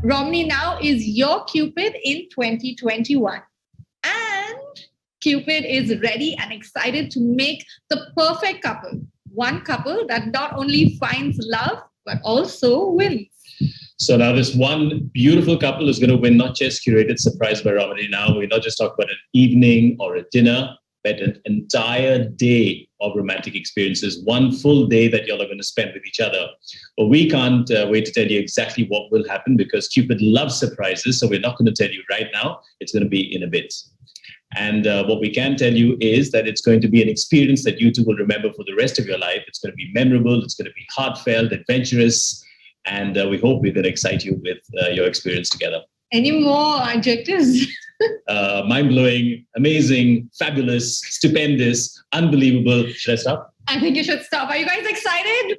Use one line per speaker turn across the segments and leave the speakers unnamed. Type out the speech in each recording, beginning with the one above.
Romney Now is your Cupid in 2021. And Cupid is ready and excited to make the perfect couple. One couple that not only finds love, but also wins.
So now this one beautiful couple is going to win not just curated surprise by Romney Now. We're not just talking about an evening or a dinner, but an entire day of romantic experiences, one full day that y'all are going to spend with each other. But we can't wait to tell you exactly what will happen because Cupid loves surprises. So we're not going to tell you right now. It's going to be in a bit. And what we can tell you is that it's going to be an experience that you two will remember for the rest of your life. It's going to be memorable. It's going to be heartfelt, adventurous. And we hope we're going to excite you with your experience together.
Any more adjectives?
Mind-blowing, amazing, fabulous, stupendous, unbelievable. Should I stop?
I think you should stop. Are you guys excited?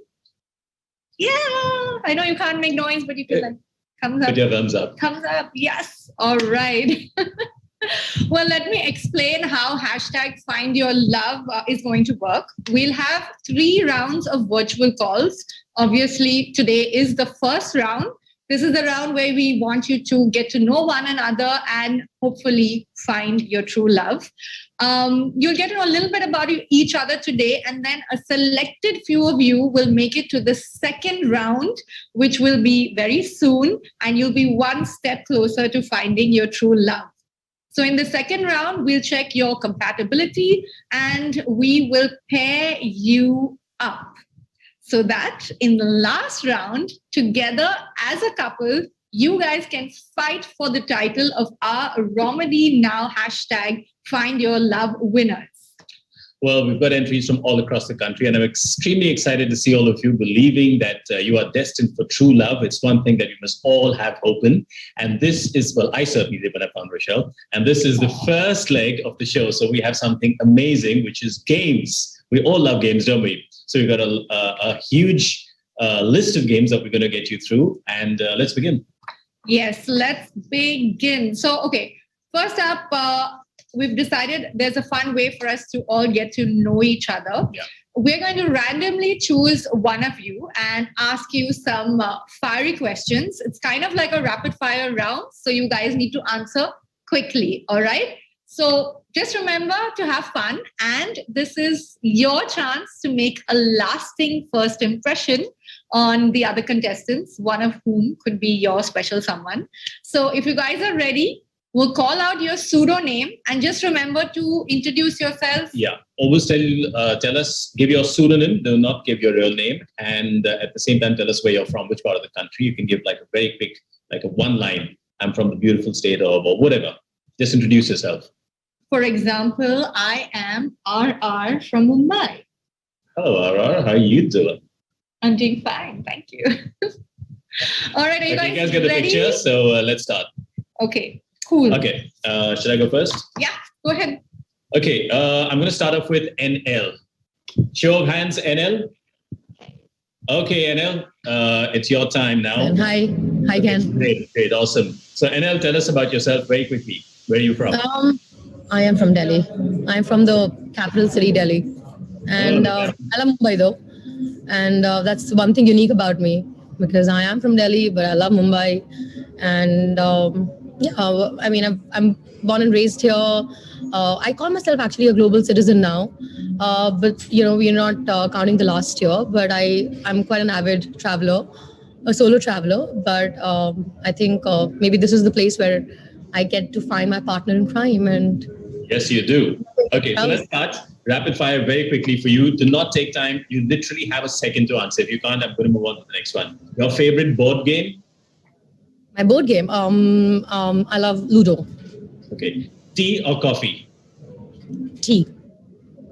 Yeah. I know you can't make noise, but you can like thumbs up.
Put your thumbs up.
Thumbs up. Yes. All right. Well, let me explain how hashtag Find Your Love is going to work. We'll have 3 rounds of virtual calls. Obviously, today is the first round. This is the round where we want you to get to know one another and hopefully find your true love. You'll get to know a little bit about each other today, and then a selected few of you will make it to the second round, which will be very soon, and you'll be one step closer to finding your true love. So in the second round, we'll check your compatibility and we will pair you up so that in the last round, together as a couple, you guys can fight for the title of our Romedy Now hashtag Find Your Love winners.
Well, we've got entries from all across the country, and I'm extremely excited to see all of you believing that you are destined for true love. It's one thing that we must all have hope in. And this is, well, I certainly did when I found Rochelle. And this is the first leg of the show. So we have something amazing, which is games. We all love games, don't we? So we've got a huge list of games that we're going to get you through. And let's begin.
Yes, let's begin. So, okay, first up, we've decided there's a fun way for us to all get to know each other.
Yeah.
We're going to randomly choose one of you and ask you some fiery questions. It's kind of like a rapid fire round. So you guys need to answer quickly. All right. So just remember to have fun. And this is your chance to make a lasting first impression on the other contestants, one of whom could be your special someone. So if you guys are ready, we'll call out your pseudo name and just remember to introduce yourself.
Yeah, always tell us, give your pseudonym, do not give your real name. And at the same time, tell us where you're from, which part of the country. You can give like a very quick, like a one line, I'm from the beautiful state of, or whatever. Just introduce yourself.
For example, I am RR from Mumbai.
Hello, RR. How are you doing?
I'm doing fine. Thank you. All right, are you guys
get the
ready?
picture, so let's start.
Okay. Cool.
Okay, should I go first?
Yeah, go ahead.
Okay, I'm going to start off with NL. Show of hands, NL. Okay, NL, it's your time now.
And hi, Ken.
Great, awesome. So NL, tell us about yourself very quickly. Where are you from?
I am from Delhi. I'm from the capital city, Delhi. And I love Mumbai though. And that's one thing unique about me because I am from Delhi, but I love Mumbai. And yeah, I mean, I'm born and raised here. I call myself actually a global citizen now, but you know, we're not counting the last year. But I'm quite an avid traveler, a solo traveler. But I think maybe this is the place where I get to find my partner in crime. And
yes, you do. Okay, so let's start rapid fire very quickly for you. Do not take time. You literally have a second to answer. If you can't, I'm going to move on to the next one. Your favorite board game?
My board game, I love Ludo.
Okay. Tea or coffee?
Tea.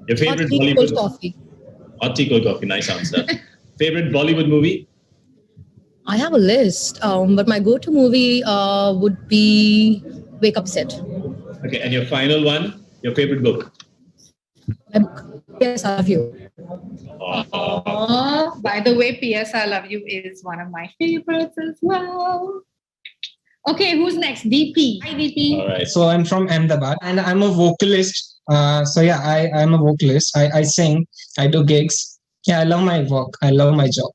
Your favorite
Hot tea,
Bollywood?
cold coffee.
Hot tea, cold coffee. Nice answer. Favorite Bollywood movie?
I have a list, but my go-to movie would be Wake Up Set.
Okay, and your final one? Your favorite book?
My book, Yes, I Love You.
By the way, P.S. I Love You is one of my favorites as well. Okay, who's next? DP. Hi, DP.
All right.
So I'm from Ahmedabad and I'm a vocalist. So yeah, I'm a vocalist. I sing, I do gigs. Yeah, I love my work. I love my job.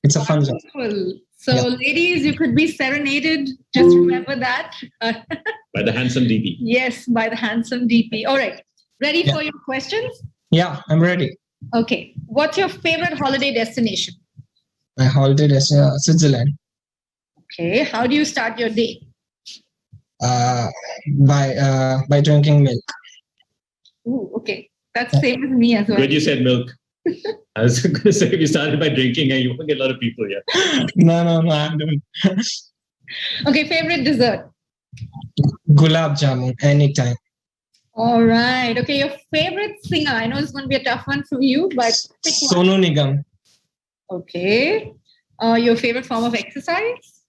It's a fun job.
Wonderful. So,
Yeah.
ladies, you could be serenaded. Just remember that.
By the handsome DP.
Yes, by the handsome DP. All right. Ready
Yeah.
for your questions?
Yeah, I'm ready.
Okay. What's your favorite holiday destination?
My holiday is Switzerland.
Okay. How do you start your day?
By drinking milk.
Ooh, okay. That's same as me as well.
Good, you said milk. I was going to say, if you started by drinking, you won't get a lot of people here.
No, I'm doing
Okay. Favorite dessert?
gulab jamun anytime.
All right. Okay. Your favorite singer? I know it's going to be a tough one for you, but pick one.
Sonu Nigam.
Okay. Your favorite form of exercise?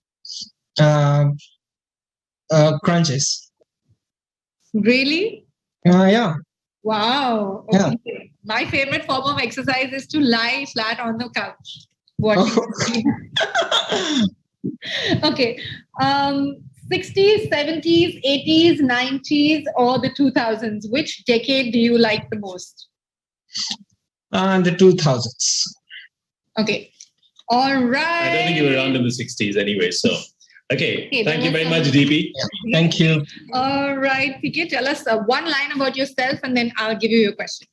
Crunches.
Really?
Yeah.
Wow.
Yeah.
Okay. My favorite form of exercise is to lie flat on the couch. Watching. Okay. 60s, 70s, 80s, 90s, or the 2000s? Which decade do you like the most?
The 2000s.
Okay. All right.
I don't think you were around in the 60s anyway. So, okay.
Okay,
Thank you
then
very
let's-
much, DP.
Thank you.
All right, PK, tell us one line about yourself and then I'll give you your questions.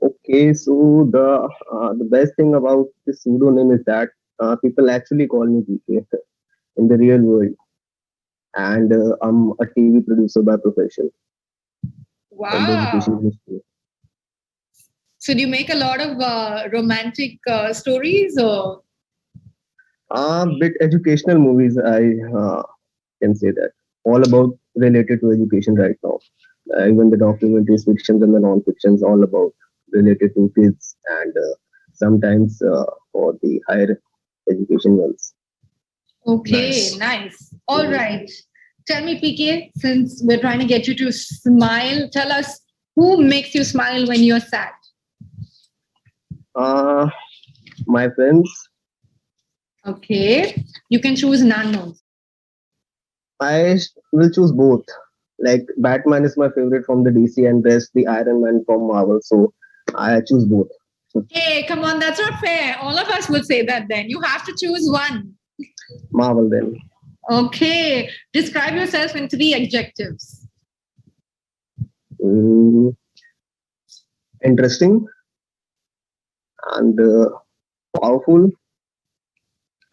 Okay, so the best thing about this pseudonym is that people actually call me PK in the real world, and I'm a TV producer by profession from the education
Wow.
industry.
So do you make a lot of romantic stories or?
Bit educational movies, I can say that. All about related to education right now. Even the documentaries, fictions, and the non-fictions, all about related to kids and sometimes for the higher education ones.
Okay, nice. All right. Tell me, PK, since we're trying to get you to smile, tell us who makes you smile when you're sad?
My friends,
Okay. You can choose none.
I will choose both. Like Batman is my favorite from the DC and rest the Iron Man from Marvel. So I choose both.
Hey, come on, that's not fair. All of us would say that then. You have to choose one.
Marvel then.
Okay. Describe yourself in 3 adjectives.
Mm, interesting and powerful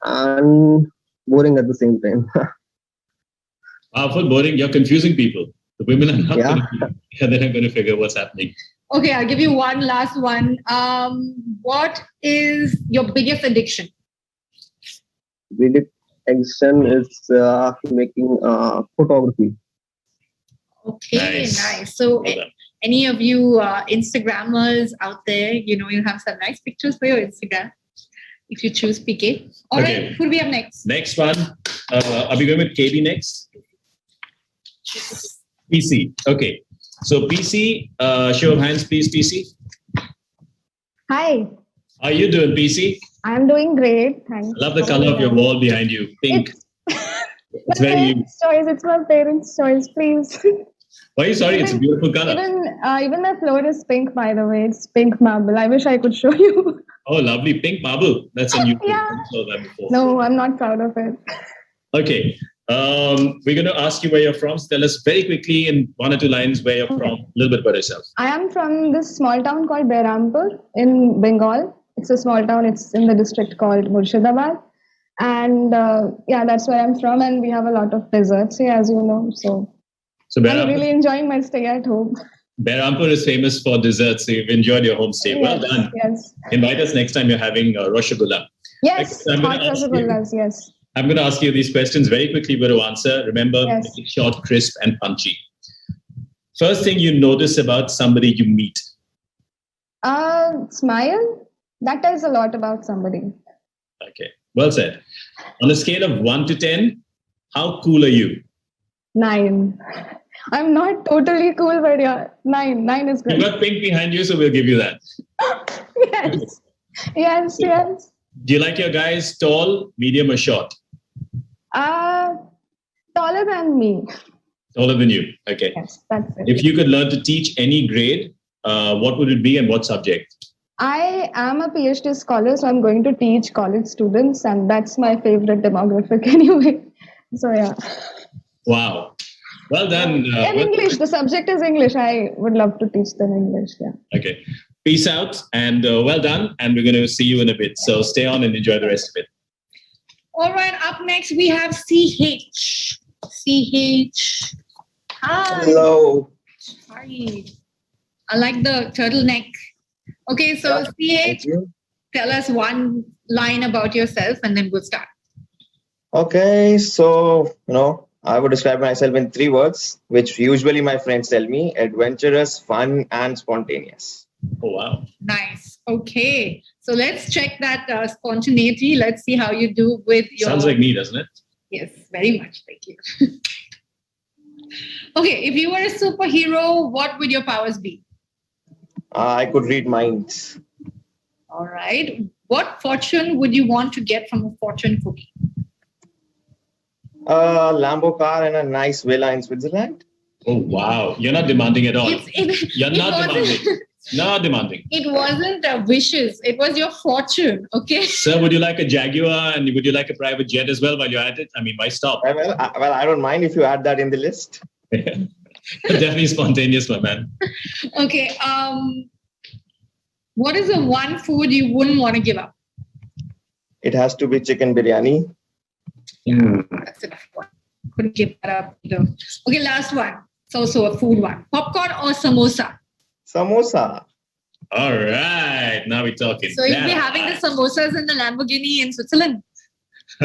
and boring at the same time.
Powerful, boring. You're confusing people. The women are not
Yeah.
they're not going to figure what's happening.
Okay, I'll give you one last one. What is your biggest addiction?
Big action is making photography.
Okay,
Nice.
nice. So,
Well done.
any of you Instagrammers out there, you have some nice pictures for your Instagram if you choose PK. All right,
Okay.
who do we have next?
Next one. Are we going with KB next? PC. Okay. So PC, show of hands, please, PC.
Hi,
How are you doing, PC?
I'm doing great. Thanks.
I love the color of your wall behind you. Pink. It's
My
very.
parents' choice. It's my parents' choice, please.
Why are you sorry? It's a beautiful color.
Even my floor is pink, by the way. It's pink marble. I wish I could show you.
Oh, lovely. Pink marble. That's a new thing.
Yeah.
I never saw that before.
No, I'm not proud of it.
Okay. We're going to ask you where you're from. So tell us very quickly in 1 or 2 lines where you're from. A little bit about yourself.
I am from this small town called Behrampur in Bengal. It's a small town. It's in the district called Murshidabad. And yeah, that's where I'm from. And we have a lot of deserts here, as you know. So
So
I'm really enjoying my stay at home.
Behrampur is famous for desserts. So you've enjoyed your homestay. Well
Yes,
done.
Yes.
Invite us next time you're having Roshagulla.
Yes.
I'm gonna
Hot
ask you-
rasagullas. Yes.
I'm going to ask you these questions very quickly. You've got to answer. Remember,
Yes.
make it short, crisp, and punchy. First thing you notice about somebody you meet.
Smile. That tells a lot about somebody.
Okay, well said. On a scale of 1 to 10, how cool are you?
9. I'm not totally cool, but yeah, 9. 9 is
You've
good.
got pink behind you, so we'll give you that.
Yes. Yes. Yes.
Do you like your guys tall, medium, or short?
Taller than me.
Taller than you. Okay.
Yes, that's it.
If you could learn to teach any grade, what would it be and what subject?
I am a PhD scholar, so I'm going to teach college students, and that's my favorite demographic anyway. So yeah.
Wow. Well done.
In English, the subject is English. I would love to teach them English. Yeah.
Okay. Peace out and well done. And we're going to see you in a bit. So stay on and enjoy the rest of it.
All right, up next we have CH. CH. Hi.
Hello.
Hi. I like the turtleneck. Okay, so
Thank
CH,
you.
tell us one line about yourself and then we'll start.
Okay, so I would describe myself in 3 words, which usually my friends tell me: adventurous, fun, and spontaneous.
Oh, wow.
Nice. Okay, so let's check that spontaneity. Let's see how you do with your.
Sounds like me, doesn't it?
Yes, very much. Thank you. Okay, if you were a superhero, what would your powers be?
I could read minds.
All right. What fortune would you want to get from a fortune cookie?
A Lambo car and a nice villa in Switzerland.
Oh, wow. You're not demanding at all. You're
it
not
wasn't-
demanding. Not demanding.
It wasn't wishes. It was your fortune. Okay.
Sir, would you like a Jaguar and would you like a private jet as well while you're at it? I mean, why stop?
Well, I don't mind if you add that in the list.
Definitely spontaneous, my man.
Okay. What is the one food you wouldn't want to give up?
It has to be chicken biryani.
That's enough one. Couldn't give that up either. Okay, last one. So a food one. Popcorn or samosa?
Samosa.
All right. Now we're talking.
So you'll be having the samosas in the Lamborghini in Switzerland.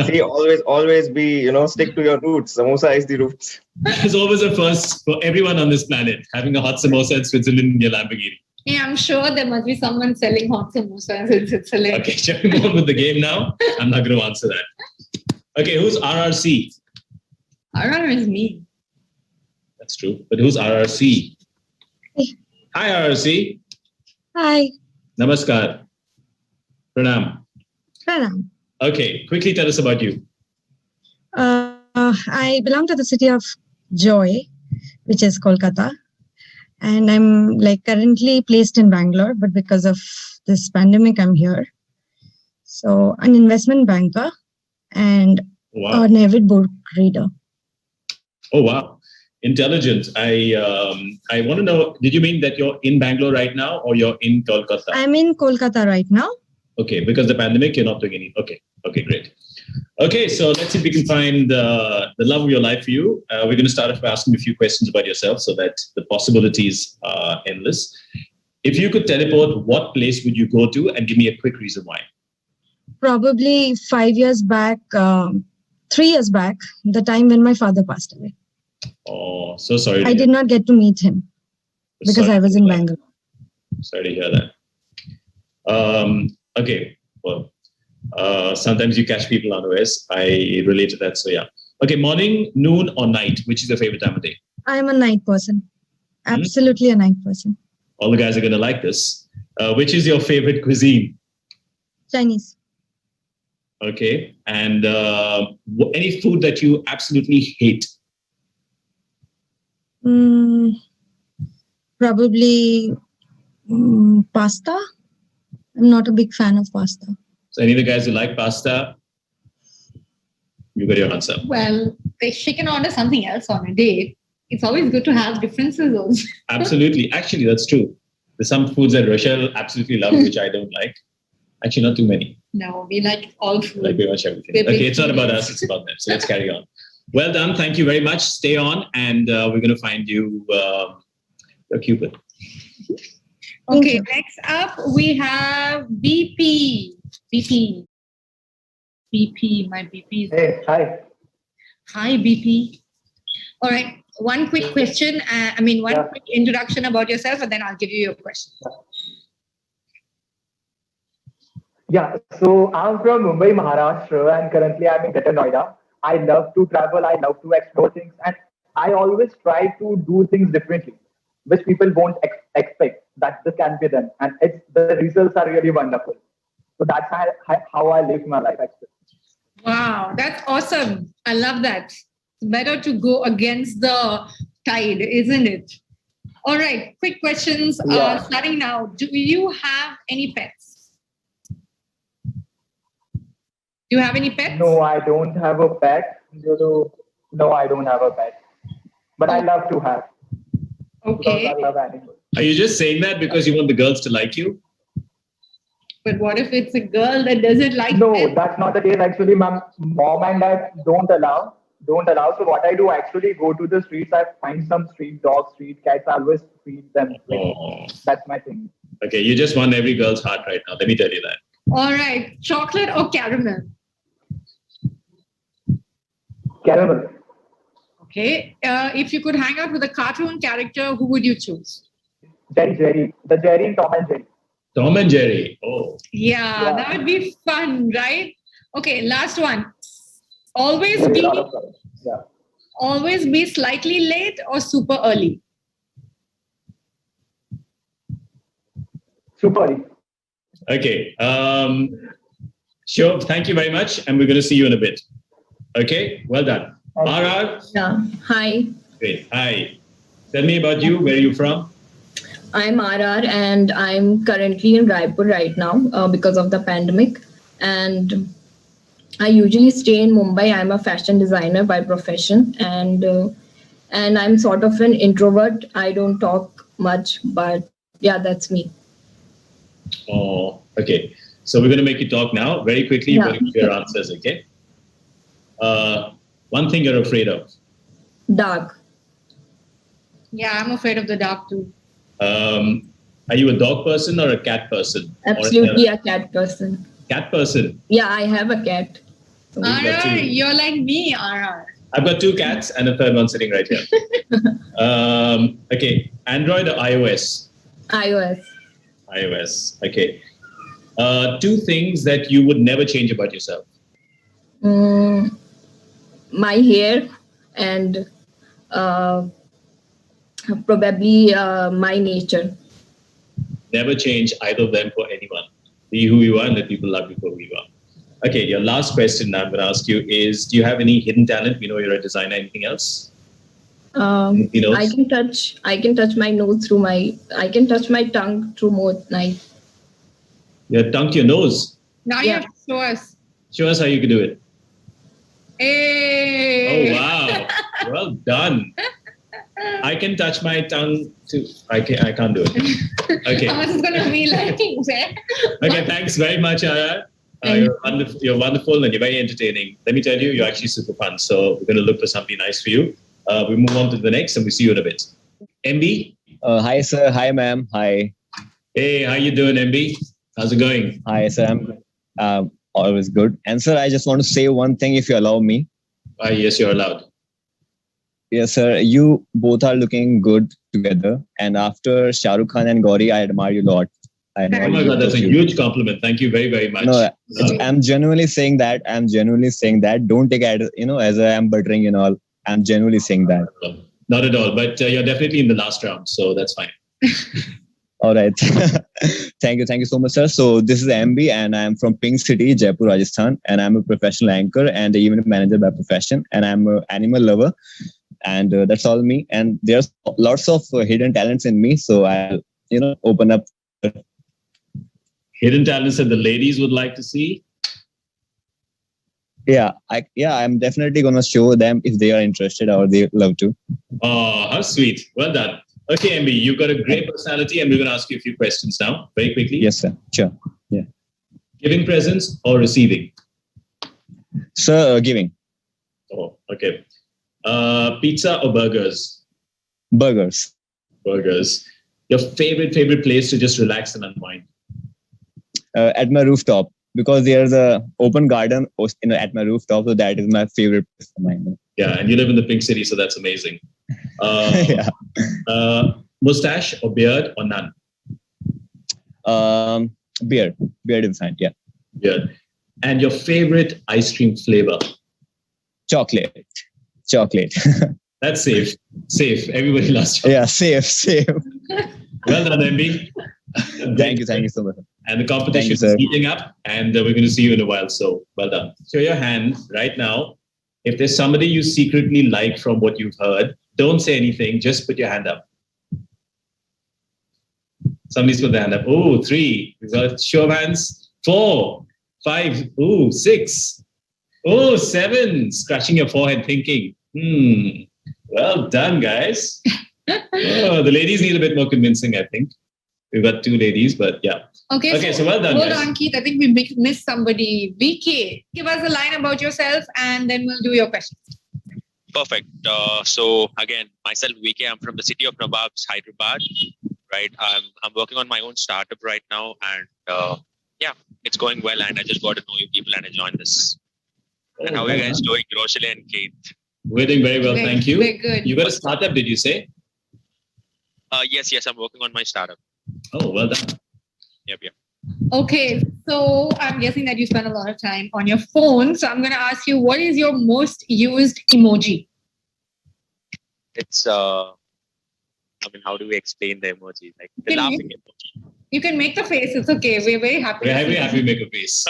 See, always be, stick to your roots. Samosa is the roots.
There's always a first for everyone on this planet, having a hot samosa in Switzerland in your Lamborghini.
Yeah, I'm sure there must be someone selling hot samosas in Switzerland.
Okay, shall we move on with the game now? I'm not going to answer that. Okay, who's RRC?
RR is me.
That's true. But who's RRC? Hi, RRC.
Hi,
Namaskar. Pranam.
Pranam.
Okay, quickly tell us about you.
I belong to the city of Joy, which is Kolkata, and I'm currently placed in Bangalore, but because of this pandemic, I'm here. So, an investment banker and
Wow.
an avid book reader.
Oh, wow. Intelligent. I want to know, did you mean that you're in Bangalore right now or you're in Kolkata?
I'm in Kolkata right now.
Okay, because the pandemic, you're not doing any. Okay, great. Okay, so let's see if we can find the love of your life for you. We're going to start off by asking a few questions about yourself so that the possibilities are endless. If you could teleport, what place would you go to? And give me a quick reason why.
Probably 5 years back, 3 years back, the time when my father passed away.
Oh, so sorry.
I did not get to meet him because I was in Bangalore.
Sorry to hear that. Okay, well, sometimes you catch people unawares. I relate to that, so yeah. Okay, morning, noon, or night? Which is your favorite time of day?
I'm a night person. Absolutely a night person.
All the guys are going to like this. Which is your favorite cuisine?
Chinese.
Okay, and any food that you absolutely hate?
Probably pasta. I'm not a big fan of pasta.
So any of the guys who like pasta, you got your answer.
Well, she can order something else on a date. It's always good to have differences also.
Absolutely. Actually, that's true. There's some foods that Rochelle absolutely loves, which I don't like. Actually, not too many.
No, we like all food.
Like pretty much everything.
We're
Okay,
big
it's not about
foodies.
us, it's about them. So let's carry on. Well done. Thank you very much. Stay on, and we're going to find you your Cupid.
Okay, next up we have BP. BP. BP, my BP.
Hey, hi.
Hi, BP. All right, one quick question. One quick introduction about yourself, and then I'll give you your question.
Yeah, so I'm from Mumbai, Maharashtra, and currently I'm in Greater Noida. I love to travel, I love to explore things, and I always try to do things differently, which people won't expect that this can be done. And the results are really wonderful. So that's how I live my life, actually.
Wow, that's awesome. I love that. It's better to go against the tide, isn't it? All right, quick questions.
Yeah.
Starting now. Do you have any pets? Do you have any pets?
No, I don't have a pet. No, I don't have a pet. But I love to have.
Okay.
Because I love animals.
Are you just saying that because you want the girls to like you?
But what if it's a girl that doesn't like
No,
pets?
that's not the case. Actually, my mom and dad don't allow. So what I do, I actually go to the streets. I find some street dogs, street cats. I always feed them.
Oh.
That's my thing.
Okay, you just won every girl's heart right now. Let me tell you that.
All right, chocolate or caramel?
Caramel.
Okay. If you could hang out with a cartoon character, who would you choose?
Jerry. The Jerry in Tom and Jerry.
Tom and Jerry. Oh,
Yeah, that would be fun, right? Okay, last one. Always
There is
be
a lot of colors. Yeah.
always be slightly late or super early.
Super early.
okay. Sure. Thank you very much. And we're going to see you in a bit. Okay, well done. RR,
Yeah. Hi,
great. Hi. Tell me about you. Where are you from?
I'm RR and I'm currently in Raipur right now because of the pandemic. And I usually stay in Mumbai. I'm a fashion designer by profession, and I'm sort of an introvert. I don't talk much, but yeah, that's me.
Oh, okay. So we're going to make you talk now. Very quickly, you're
Yeah.
going to give your answers, okay? One thing you're afraid of.
Dark.
Yeah, I'm afraid of the dark too.
Are you a dog person or a cat person?
Absolutely
Or
a cat person.
cat person.
Yeah, I have a cat. So,
got
RR,
two.
you're like me, RR.
I've got 2 cats and a third one sitting right here. Okay, Android or iOS?
iOS.
iOS. Okay. 2 things that you would never change about yourself.
My hair and probably my nature.
Never change either of them for anyone. Be who you are and let people love you for who you are. Okay, your last question now I'm going to ask you is, do you have any hidden talent? We know you're a designer. Anything else? Anything else?
I can touch my nose through I can touch my tongue through more knife.
Your tongue to your nose.
Now you
Yeah.
have to show us.
Show us how you can do it.
Hey.
Oh, wow. Well done. I can touch my tongue to, I can't do it. Okay.
Thomas is going to be like, where?
Okay, thanks very much, Ara. You're wonderful and you're very entertaining. Let me tell you, you're actually super fun. So we're going to look for something nice for you. We move on to the next and we see you in a bit. MB?
Hi, sir. Hi, ma'am. Hi.
Hey, how you doing, MB? How's it going?
Hi, sir. I'm always good. And, sir, I just want to say one thing, if you allow me.
Yes, you're allowed.
Yes, sir. You both are looking good together. And after Shah Rukh Khan and Gauri, I admire you a lot. I admire
Oh my
you
God, that's a
both.
huge compliment. Thank you very, very much.
No, I'm genuinely saying that. Don't take it, as I'm buttering and all. I'm genuinely saying that.
Not at all, but you're definitely in the last round, so that's fine.
All right. Thank you so much, sir. So this is MB and I'm from Pink City, Jaipur, Rajasthan. And I'm a professional anchor and an event manager by profession. And I'm an animal lover. And that's all me. And there's lots of hidden talents in me. So I'll, open up.
Hidden talents that the ladies would like to see?
Yeah, I'm definitely going to show them if they are interested or they love to.
Oh, how sweet. Well done. Okay, MB, you've got a great personality and we're going to ask you a few questions now, very quickly.
Yes, sir. Sure. Yeah.
Giving presents or receiving?
Sir, giving.
Oh, okay. Pizza or burgers?
Burgers.
Burgers. Your favorite place to just relax and unwind?
At my rooftop, because there's a open garden at my rooftop, so that is my favorite place of mine.
Yeah, and you live in the Pink City, so that's amazing.
Yeah.
Mustache or beard or none?
Beard is fine. Yeah.
Beard. And your favorite ice cream flavor?
Chocolate.
That's safe. Everybody loves chocolate.
Yeah, safe.
Well done, MB.
Thank you so much.
And the competition is heating up, and we're going to see you in a while. So well done. Show your hand right now. If there's somebody you secretly like from what you've heard, don't say anything. Just put your hand up. Somebody's put their hand up. Oh, 3. We've got show of hands. 4, 5. Oh, 6. Oh, 7. Scratching your forehead thinking. Well done, guys. Oh, the ladies need a bit more convincing, I think. We've got 2 ladies, but yeah.
Okay,
so well done,
hold
guys.
on, Keith. I think we missed somebody. VK, give us a line about yourself and then we'll do your questions.
Perfect. So again, myself, VK, I'm from the city of Nawabs, Hyderabad. Right. I'm working on my own startup right now, and yeah, it's going well. And I just got to know you people, and I joined this. And how are you guys doing, Rosalie and Keith?
We're doing very well, thank you.
We're good.
You got a startup, did you say?
Yes, I'm working on my startup.
Oh, well done.
Yep.
Okay, so I'm guessing that you spend a lot of time on your phone. So I'm going to ask you, what is your most used emoji?
It's how do we explain the emoji? Like the laughing emoji.
You can make the face. It's okay. We're very happy.
We're very happy to make a face.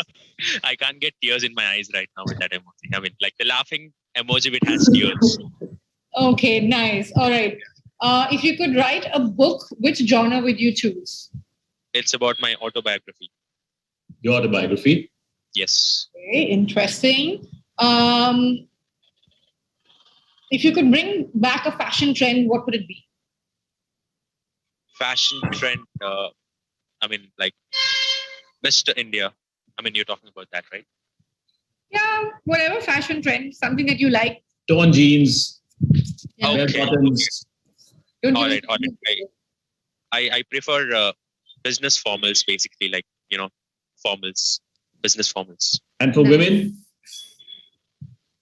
I can't get tears in my eyes right now with that emoji. I mean, like the laughing emoji which has tears.
Okay, nice. All right. If you could write a book, which genre would you choose?
It's about my autobiography.
Your autobiography?
Yes.
Okay, interesting. If you could bring back a fashion trend, what would it be?
Fashion trend, like Mr. India. I mean, you're talking about that, right?
Yeah, whatever fashion trend, something that you like.
Torn jeans,
Yeah.
bell bottoms.
Don't
All
give
right.
me-
I prefer business formals, basically, like, formals, business formals.
And for women?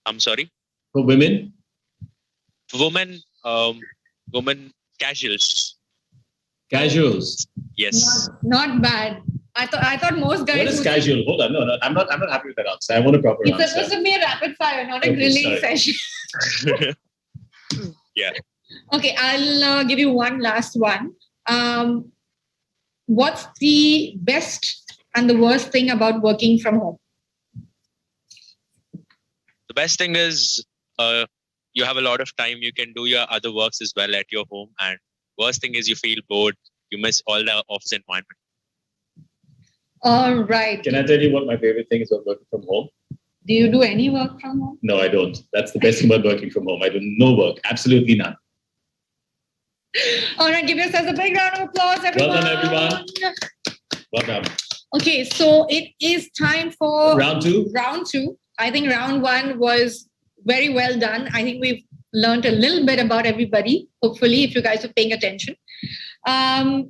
I'm sorry?
For women?
For women, casuals.
Casuals.
Yes.
Not bad. I thought most guys.
What is
would-
casual? Hold on. No, I'm not happy with that answer. I want a proper
It's
answer.
supposed to be a rapid fire, not a
Okay,
grilling
sorry.
session.
Yeah.
Okay, I'll give you one last one. What's the best and the worst thing about working from home?
The best thing is you have a lot of time. You can do your other works as well at your home. And worst thing is you feel bored. You miss all the office environment.
All right.
Can I tell you what my favorite thing is about working from home?
Do you do any work from home?
No, I don't. That's the best thing about working from home. I do no work. Absolutely none.
All right, give yourselves a big round of applause, everyone.
Well done, everyone. Well done.
Okay, so it is time for
Round 2.
Round 2. I think round 1 was very well done. I think we've learned a little bit about everybody, hopefully, if you guys are paying attention.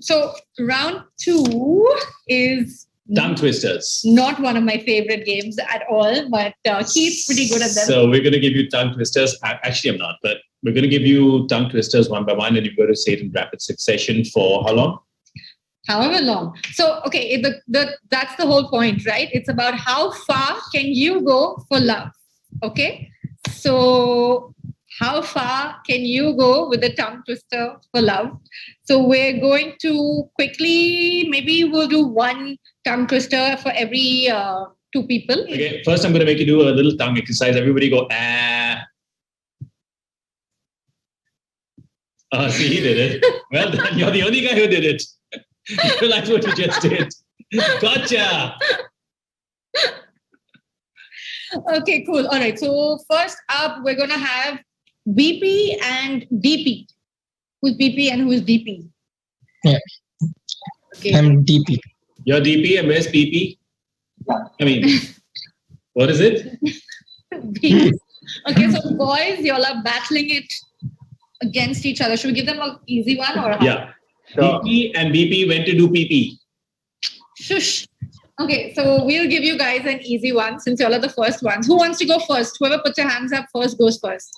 So round 2 is
Tongue twisters.
not one of my favorite games at all, but Keith's pretty good at them.
So we're going to give you tongue twisters. Actually, I'm not, but we're going to give you tongue twisters one by one, and you've got to say it in rapid succession for how long?
However long. So, okay, that's the whole point, right? It's about how far can you go for love, okay? So, how far can you go with the tongue twister for love? So, we're going to quickly, maybe we'll do one tongue twister for every 2 people.
Okay, first I'm going to make you do a little tongue exercise. Everybody go, ah. Oh, see, he did it. Well done. You're the only guy who did it. You realize what you just did. Gotcha.
Okay, cool. All right. So first up, we're going to have BP and DP. Who's BP and who's DP?
Yeah.
Okay.
I'm DP.
You're DP and where's PP? I mean, what is it?
BP. Okay, so boys, y'all are battling it against each other. Should we give them an easy one or how?
Yeah. DP and BP went to do PP.
Shush. Okay, so we'll give you guys an easy one since y'all are the first ones. Who wants to go first? Whoever puts your hands up first goes first.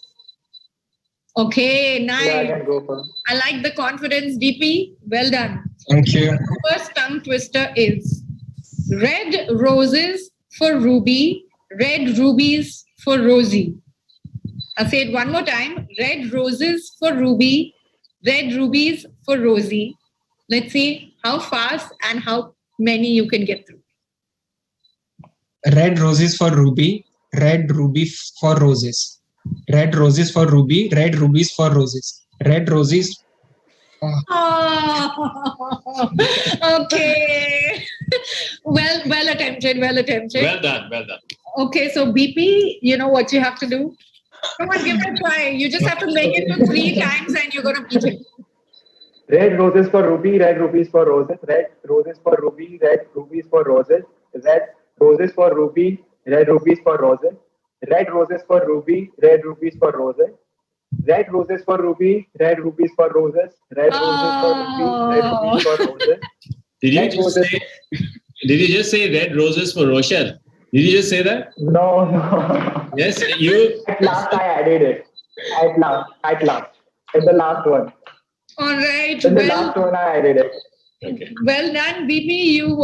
Okay, nice.
Yeah, I can go first.
I like the confidence, DP. Well done.
Thank you.
First tongue twister is red roses for Ruby, red rubies for Rosie. I'll say it one more time. Red roses for Ruby, red rubies for Rosie. Let's see how fast and how many you can get through.
Red roses for Ruby, red ruby for roses. Red roses for Ruby, red rubies for roses. Red roses
Oh, okay. Well attempted. Well attempted.
Well done. Well done.
Okay, so BP, you know what you have to do? Come on, give it a try. You just have to make it to 3 times and you're going to beat it.
Red roses for ruby, red rubies for roses, red roses for ruby, red rubies for roses, red roses for ruby, red rubies for roses, red roses for ruby, red rubies for roses, red roses for ruby, red rubies for roses, red roses for ruby, red rubies for roses.
Did you
Red
just
roses-
say? Did you just say red roses for Roshan? Did you just say that?
No.
Yes, you.
At last I added it. At last. In the last one.
All right.
In the last one I added it.
Okay.
Well done, BP. You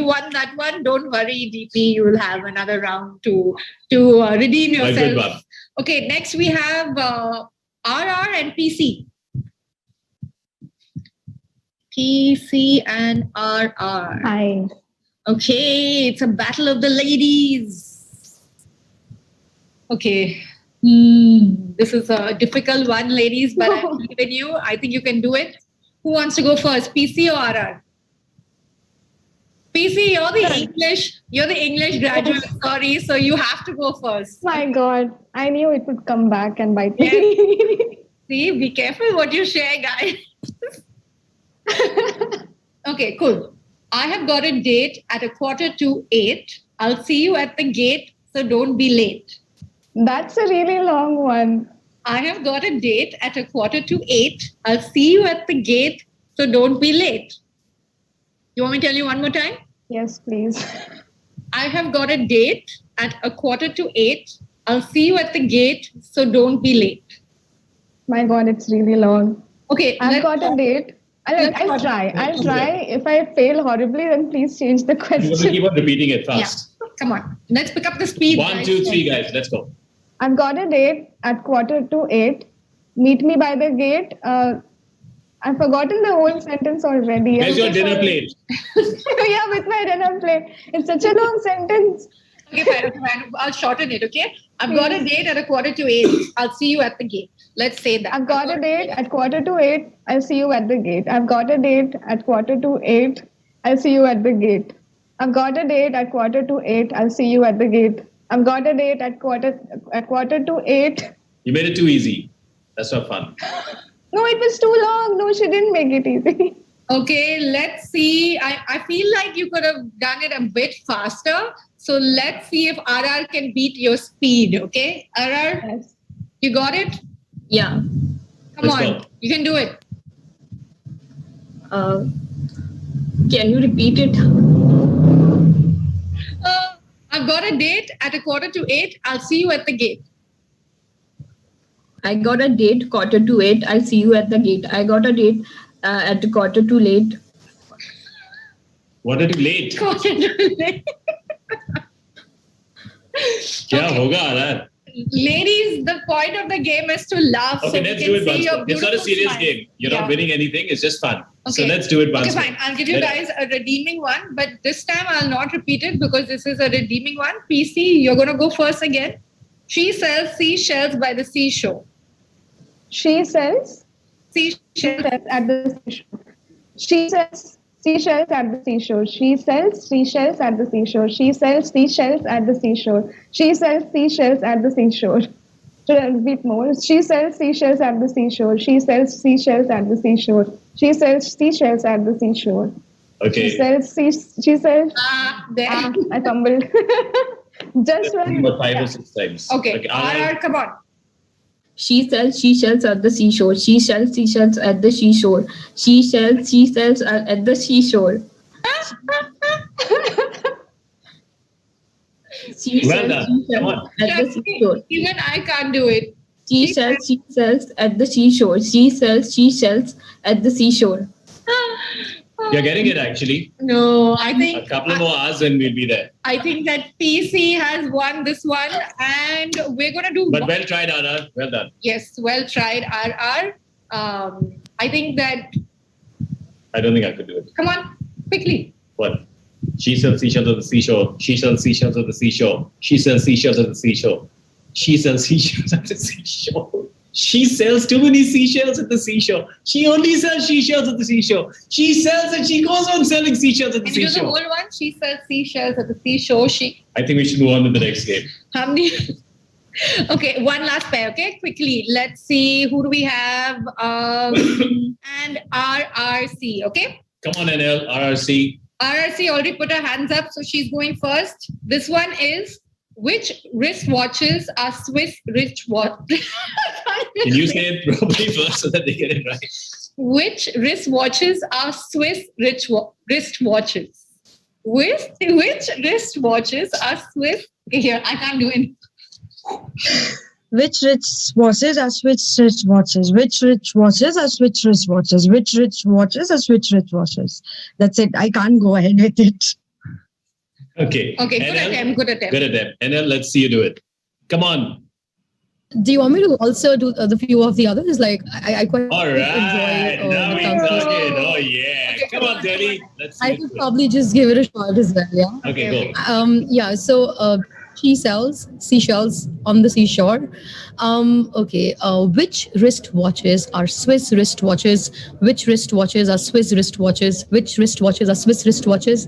won that one. Don't worry, DP. You will have another round to redeem
My good
yourself.
one.
Okay, next we have RR and PC. PC and RR.
Hi.
Okay, it's a battle of the ladies. Okay. This is a difficult one, ladies, but I believe in you. I think you can do it. Who wants to go first, PC or RR? PC, you're the English graduate, sorry, so you have to go first.
My God, I knew it would come back and bite me.
See, be careful what you share, guys. Okay, cool. I have got a date at 7:45. I'll see you at the gate, so don't be late.
That's a really long one.
I have got a date at 7:45. I'll see you at the gate, so don't be late. You want me to tell you one more time?
Yes, please.
I have got a date at 7:45. I'll see you at the gate, so don't be late.
My God, it's really long.
Okay,
I've got a date. I'll try. I'll try. If I fail horribly, then please change the
You're going to
question.
keep on repeating it fast.
Come on, let's pick up the speed.
1, 2, 3, guys. Let's go.
I've got a date at 7:45. Meet me by the gate. I've forgotten the whole sentence already.
Where's your dinner plate?
Yeah, with my dinner plate. It's such a long sentence.
Okay, fine. I'll shorten it, okay? I've got a date at 7:45. I'll see you at the gate. Let's say that.
I've got a date at 7:45. I'll see you at the gate. I've got a date at 7:45. I'll see you at the gate. I've got a date at 7:45. I'll see you at the gate. I've got a date at 7:45.
You made it too easy. That's not fun.
No, it was too long. No, she didn't make it easy.
Okay, let's see. I feel like you could have done it a bit faster. So let's see if RR can beat your speed, okay? RR,
Yes.
you got it?
Yeah.
Come
Let's
on,
go.
you can do it.
Can you repeat it?
I've got a date at 7:45. I'll see you at the gate.
I got a date 7:45. I'll see you at the gate. I got a date at 7:45.
What are you late?
7:45.
क्या होगा RR?
Ladies, the point of the game is to laugh.
Okay,
so we
let's
can
do it
see
once.
your
It's not a
beautiful
serious
smile.
game. You're not
Yeah.
winning anything. It's just fun. So
Okay.
let's do it once.
Okay, fine. I'll give you guys a redeeming one, but this time I'll not repeat it because this is a redeeming one. PC, you're going to go first again. She sells seashells by the seashore.
She sells
Seashells.
at the seashore. She sells seashells at the seashore. She sells seashells at the seashore. She sells seashells at the seashore. She sells seashells at the seashore. Should I repeat more? She sells seashells at the seashore. She sells seashells at the seashore. She sells seashells at the seashore.
Okay.
She sells.
There.
I fumbled. Just one.
About 5 or 6 times.
Okay, RR, come on.
She sells seashells at the seashore. She sells seashells at the seashore. She sells seashells at the seashore. She
Well
sells
done. Come on.
at the seashore.
Even I can't do it.
She sells seashells at the seashore. She sells seashells at the seashore.
You're getting it actually.
No, I
A
think
couple more hours and we'll be there.
I think that PC has won this one, and we're gonna do.
But
one-
well tried, RR. Well done.
Yes, well tried, RR. I think that.
I don't think I could do it.
Come on, quickly.
What? She sells seashells at the seashore. She sells seashells at the seashore. She sells seashells at the seashore. She sells seashells at the seashore. She sells too many seashells at the seashore. She only sells seashells at the seashore. She sells and she goes on selling seashells at the
Can you do the
seashore.
whole one? She sells seashells at the seashore.
I think we should move on to the next game.
How many? Okay, one last pair. Okay, quickly. Let's see. Who do we have? And RRC. Okay.
Come on, NL, RRC.
RRC already put her hands up, so she's going first. This one is, which wristwatches are Swiss wristwatch?
Can you say it properly first so that they get it right?
Which wristwatches are Swiss wristwatches? Which wristwatches are Swiss? Here, I can't do it.
Which wristwatches are Swiss wristwatches? Which wristwatches are Swiss wristwatches? Which wristwatches are Swiss wristwatches? That's it. I can't go ahead with it.
Okay.
Okay,
NL,
good attempt.
Good attempt. NL, let's see you do it. Come on.
Do you want me to also do the few of the others? Like I quite
All right.
enjoy.
Now we talking. Oh, yeah.
Okay,
Come on, Delhi. Let's see.
I could probably just give it a shot as well. Yeah.
Okay, go.
Yeah. So she sells seashells on the seashore. Okay. Which wristwatches are Swiss wristwatches? Which wristwatches are Swiss wristwatches? Which wristwatches are Swiss wristwatches?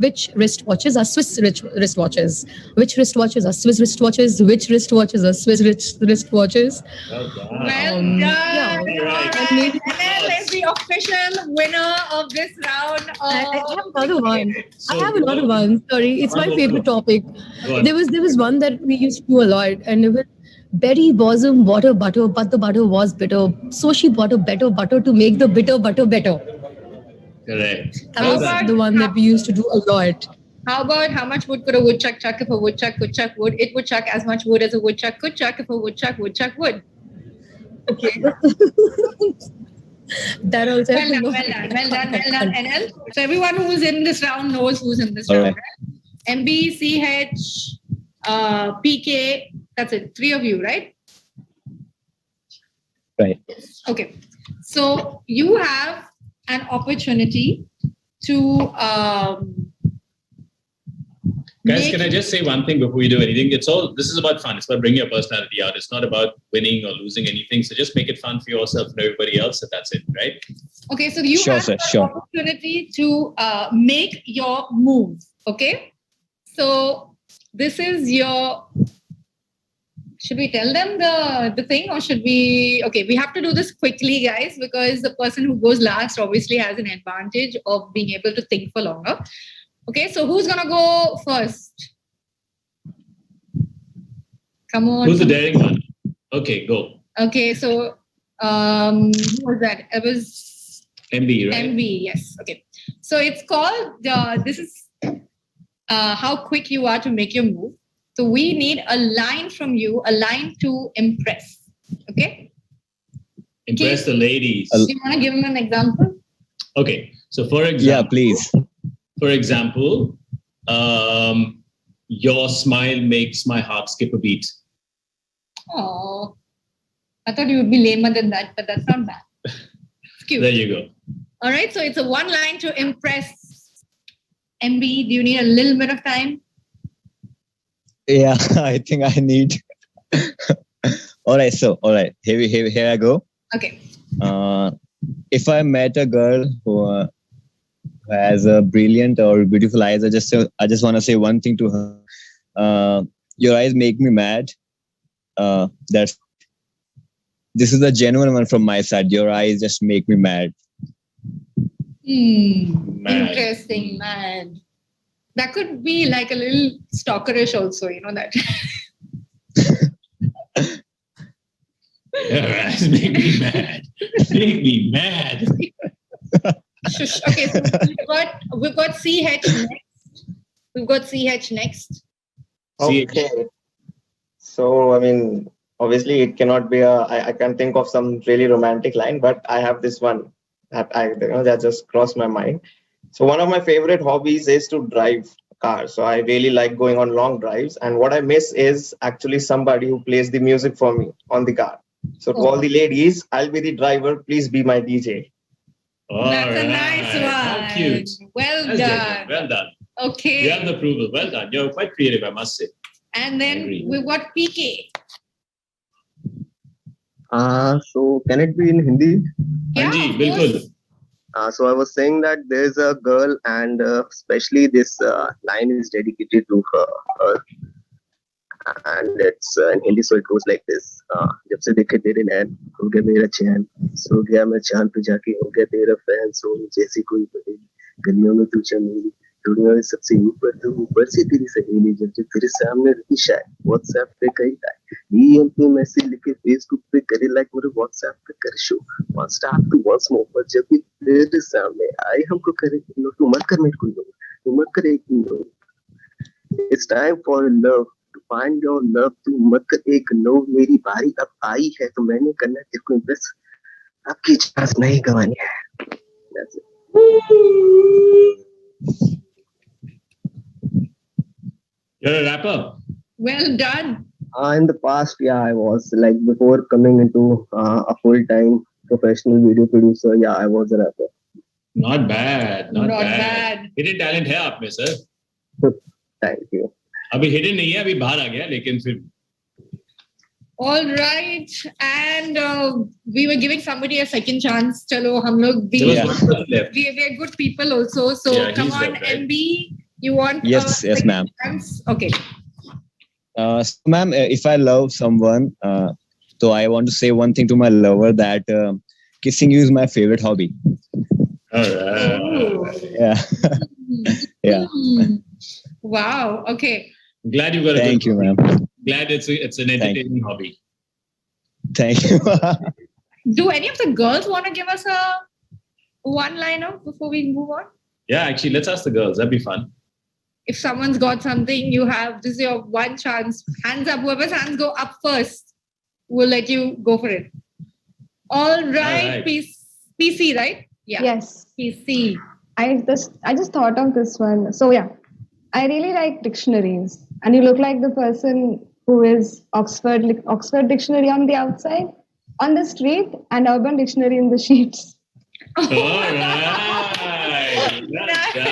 Which wristwatches are Swiss wristwatches? Which wristwatches are Swiss wristwatches? Which wristwatches are Swiss wristwatches?
Well done.
Well done.
yeah.
All
Right.
right. NL is the official winner of this round.
I have another one.
So
I have another one. Sorry, it's my favorite topic.
Go on.
There was one that we used to do a lot, and it was Betty bosom bought a butter, but the butter was bitter. So she bought a better butter to make the bitter butter better.
Correct.
That
Well
was
done.
the one that we used to do a lot.
How about how much wood could a woodchuck chuck if a woodchuck could chuck wood? It would chuck as much wood as a woodchuck could chuck if a woodchuck would chuck wood.
Okay. That also.
Well done, NL. So everyone who's in this round knows who's in this
All
round.
right.
Right? MB, CH, PK. That's it. 3 of you, right?
Right.
Okay. So you have an opportunity to
Guys,
make-
can I just say one thing before we do anything? This is about fun. It's about bringing your personality out. It's not about winning or losing anything. So just make it fun for yourself and everybody else, and that's it, right?
Okay, so you
Sure,
have
sir,
an
sure.
opportunity to make your move. Okay, so this is your. Should we tell them the thing, or should we? Okay, we have to do this quickly, guys, because the person who goes last obviously has an advantage of being able to think for longer. Okay, so who's gonna go first? Come on.
Who's the daring one? Okay, go.
Okay, so who was that? It was
MB, right?
MV, yes. Okay. So it's called, this is how quick you are to make your move. So we need a line from you, a line to impress. Okay.
Impress the ladies.
Do you want to give them an example?
Okay, so for
Yeah,
example,
please.
For example, your smile makes my heart skip a beat.
Oh, I thought you would be lamer than that, but that's not bad. It's cute.
There you go.
All right. So it's a one line to impress. MB, do you need a little bit of time?
Yeah, I think I need. All right. So, all right. Here I go.
Okay.
If I met a girl who has a brilliant or beautiful eyes, I just want to say one thing to her. Your eyes make me mad. This is a genuine one from my side. Your eyes just make me mad.
Mad.
Interesting, mad. That could be like a little stalkerish also, you know that.
Your eyes make me mad. Make me mad.
Shush. Okay, so we've got CH next. We've got CH next.
Okay. So, I mean, obviously it cannot be I can think of some really romantic line, but I have this one that just crossed my mind. So one of my favorite hobbies is to drive a car. So I really like going on long drives. And what I miss is actually somebody who plays the music for me on the car. So to all the ladies, I'll be the driver. Please be my DJ.
All
That's a
right.
nice one.
How cute.
Well
That's
done.
good. Well done.
Okay.
You have the approval. Well done. You're quite creative, I must say.
And
I
then
agree.
we've got PK.
So can it be in Hindi?
Yeah,
Hanji,
of
bilkul.
course.
So I was saying that there's a girl, and especially this line is dedicated to her, and it's in Hindi, so it goes like this: जब से देखे तेरे नैन हो गया मेरा चैन, सो गया मैं चांद पे जाके हो गया तेरा फैन, सो जैसी कोई बहेली गलियों में तू चमेली, दुनिया में सबसे ऊपर तू, ऊपर से तेरी सहेली, जब जब तेरे सामने रहती शायद व्हाट्सएप पे कई लाइक, डीएम पे मैसेज लिखे, फेसबुक पे करे लाइक, मेरे व्हाट्सएप पे कर show, one star to once more, पर जब भी तेरे सामने आई हमको करे इग्नोर, तू मत कर मेरे को इग्नोर, तू मत कर ignore, it's time for love, to find your love, तू मत कर इग्नोर, मेरी बारी अब आई है तो मैंने करना है तेरे को इम्प्रेस, आपकी चांस नहीं गंवानी है. That's it.
You're a rapper.
Well done.
In the past, yeah, I was like before coming into a full-time professional video producer. Yeah, I was a rapper.
Not bad. Not
Not
bad.
bad.
Hidden talent है आप में sir.
Thank you.
अभी hidden नहीं है, अभी बाहर आ गया, लेकिन फिर
All right. And we were giving somebody a second chance. Chalo, hum log
there was
Yeah.
one person left.
we are good people also. So
Yeah,
come
he's
on,
left, right?
MB. You want
Yes,
a
yes,
second
ma'am.
chance? Okay.
So, ma'am, if I love someone, so I want to say one thing to my lover that kissing you is my favorite hobby.
All right.
Ooh.
Yeah. Yeah.
Mm. Wow. Okay.
Glad you got a
Thank
good
you, ma'am.
Glad it's an entertaining hobby.
Thank you.
Do any of the girls want to give us a one-liner before we move on?
Yeah, actually, let's ask the girls. That'd be fun.
If someone's got something, you have this is your one chance. Hands up. Whoever's hands go up first, we'll let you go for it. All right.
right.
PC, right? Yeah.
Yes.
PC.
I just thought of this one. So yeah, I really like dictionaries, and you look like the person who is Oxford Dictionary on the outside, on the street, and Urban Dictionary in the sheets.
All right. Well done.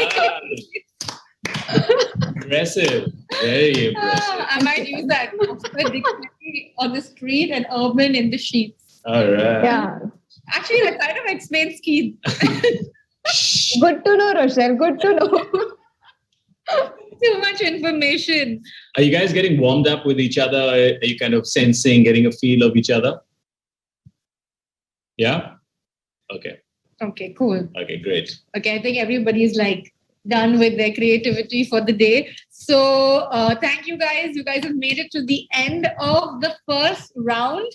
Impressive. Very impressive.
I might use that. Oxford Dictionary on the street and urban in the sheets.
All right.
Yeah.
Actually, that kind of explains Keith.
Good to know, Rochelle. Good to know.
Too much information.
Are you guys getting warmed up with each other? Are you kind of sensing, getting a feel of each other? Yeah? Okay.
Okay, cool.
Okay, great.
Okay, I think everybody's like done with their creativity for the day. So thank you guys. You guys have made it to the end of the first round.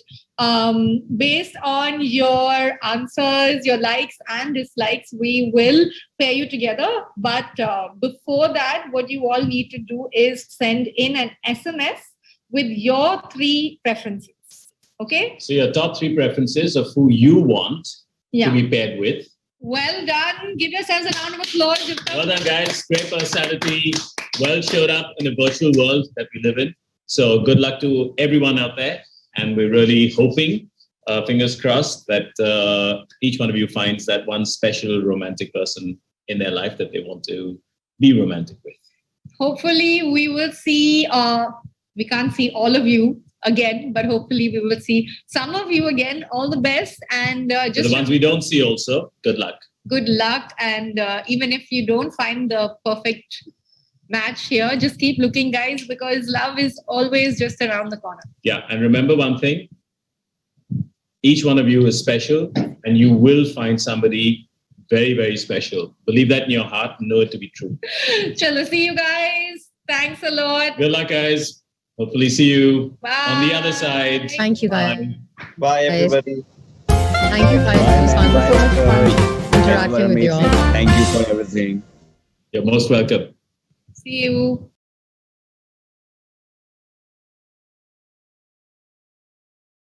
Based on your answers, your likes and dislikes, we will pair you together. But before that, what you all need to do is send in an SMS with your 3 preferences. Okay?
So your top 3 preferences of who you want
Yeah.
to be paired with.
Well done. Give yourselves a round of applause.
Well done, guys. Great personality. Well showed up in a virtual world that we live in. So good luck to everyone out there. And we're really hoping, fingers crossed, that each one of you finds that one special romantic person in their life that they want to be romantic with.
Hopefully we will see, we can't see all of you again, but hopefully we will see some of you again. All the best. And
For
just
the ones we don't see also, good luck.
good luck. And even if you don't find the perfect match here, just keep looking, guys, because love is always just around the corner.
Yeah, and remember one thing. Each one of you is special, and you will find somebody very, very special. Believe that in your heart and know it to be true.
Chalo, see you guys. Thanks a lot.
Good luck, guys. Hopefully see you
Bye.
on the other side.
Thank you, guys.
Bye,
Guys.
everybody.
Thank you, guys. It was fun. So much fun interacting with you all.
Thank you for everything.
You're most welcome.
See you.